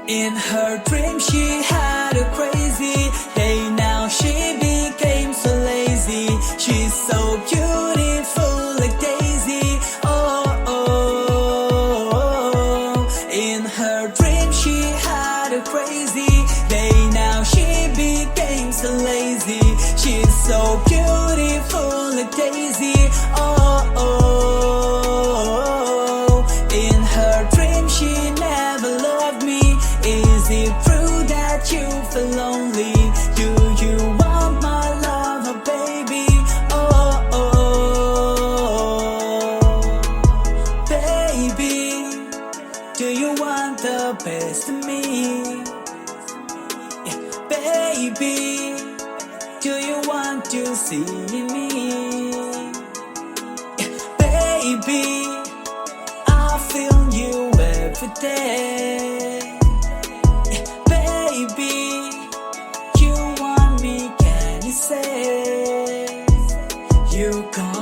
In her dream she had a crazy day. Now she became so lazy. She's so beautiful like Daisy. Oh, oh, oh. In her dream she had a crazy day. Now she became so lazy. She's so beautiful like Daisy. Oh, oh. In her dream she never loved me. Is it true that you feel lonely? Do you want my love, oh baby? Oh, oh, baby, do you want the best of me? Yeah, baby, do you want to see me? Yeah, baby, I feel you every day. You want me, can you say? You gone